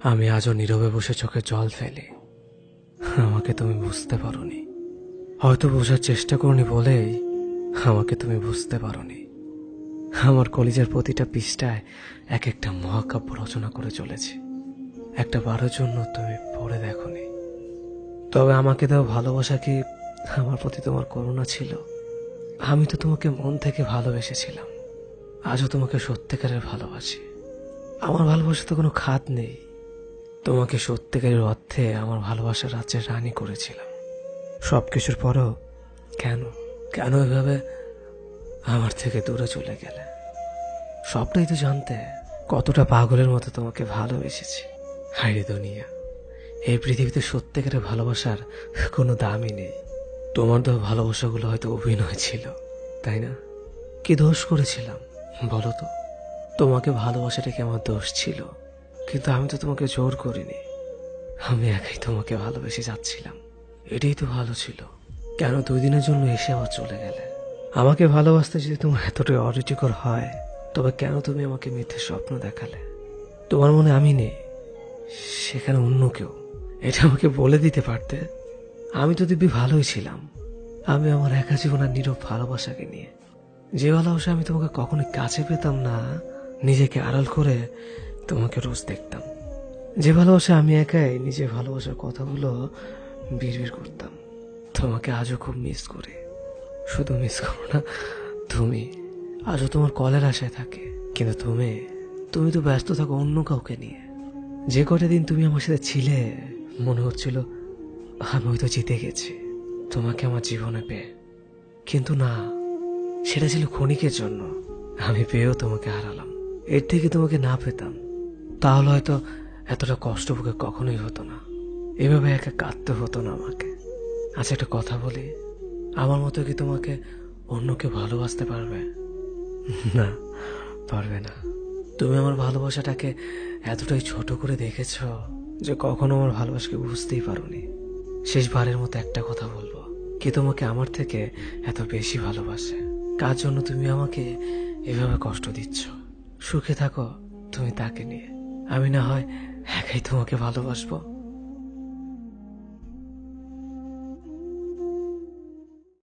আমি আজও নীরবে বসে চোখে জল ফেলি। আমাকে তুমি বুঝতে পারোনি, হয়তো বোঝার চেষ্টা করনি বলেই আমাকে তুমি বুঝতে পারোনি। আমার কলিজার প্রতিটা পৃষ্ঠায় এক একটা মহাকাব্য রচনা করে চলেছি, একটা বারের জন্য তুমি পড়ে দেখোনি। তবে আমাকে দেওয়া ভালোবাসা কি আমার প্রতি তোমার করুণা ছিল? আমি তো তোমাকে মন থেকে ভালোবেসেছিলাম, আজও তোমাকে সত্যিকারের ভালোবাসি। আমার ভালোবাসা তো কোনো খাত নেই। তোমাকে সত্যিকারের অর্থে আমার ভালোবাসার রাজ্যের রানী করেছিলাম। সবকিছুর পরও কেন কেন এভাবে আমার থেকে দূরে চলে গেলে? সবটাই তো জানতে কতটা পাগলের মতো তোমাকে ভালোবেসেছি। হায়রে দুনিয়া, এই পৃথিবীতে সত্যিকারের ভালোবাসার কোনো দামই নেই। তোমার দেওয়া ভালোবাসাগুলো হয়তো অভিনয় ছিল, তাই না? কি দোষ করেছিলাম বলো তো? তোমাকে ভালোবাসাটা কি আমার দোষ ছিল? কিন্তু আমি তো তোমাকে জোর করিনি, আমি একাই তোমাকে ভালোবেসে যাচ্ছিলাম। এটাই তো ভালো ছিল। কেন 2 দিনের জন্য এসে আবার চলে গেলে? আমাকে ভালোবাসতে যদি তোমার এতটাই অরুচিকর হয়, তবে কেন তুমি আমাকে মিথ্যে স্বপ্ন দেখালে? তোমার মনে আমি নেই, সেখানে অন্য কেউ। এটা আমাকে বলে দিতে পারতে। আমি তো দিব্যি ভালোই ছিলাম। আমি আমার একা জীবন আর নীরব ভালোবাসাকে নিয়ে, যে ভালোবাসা আমি তোমাকে কখনোই কাছে পেতাম না, নিজেকে আড়াল করে তোমাকে রোজ দেখতাম। যে ভালোবাসা আমি একাই নিজের ভালোবাসার কথাগুলো বিড়বিড় করতাম। তোমাকে আজও খুব মিস করি। শুধু মিস করো না, তুমি আজও তোমার কলের আশায় থাকে। কিন্তু তুমি তুমি তো ব্যস্ত থাকো অন্য কাউকে নিয়ে। যে কটা দিন তুমি আমার সাথে ছিলে, মনে হচ্ছিল আমি হয়তো জিতে গেছি তোমাকে আমার জীবনে পেয়ে। কিন্তু না, সেটা ছিল ক্ষণিকের জন্য। আমি পেয়েও তোমাকে হারালাম। এর থেকে তোমাকে না পেতাম, তাহলে হয়তো এতটা কষ্ট বুকে কখনোই হতো না। এভাবে একা কাঁদতে হতো না আমাকে। আচ্ছা, একটা কথা বলি, আমার মতো কি তোমাকে অন্য কেউ ভালোবাসতে পারবে? না, পারবে না। তুমি আমার ভালোবাসাটাকে এতটাই ছোট করে দেখেছ যে কখনো আমার ভালোবাসাকে বুঝতেই পারোনি। শেষবারের মতো একটা কথা বলবো, কে তোমাকে আমার থেকে এত বেশি ভালোবাসে? কার জন্য তুমি আমাকে এভাবে কষ্ট দিচ্ছ? সুখে থাকো তুমি তাকে নিয়ে, আমি না হয় একাই তোমাকে ভালোবাসবো।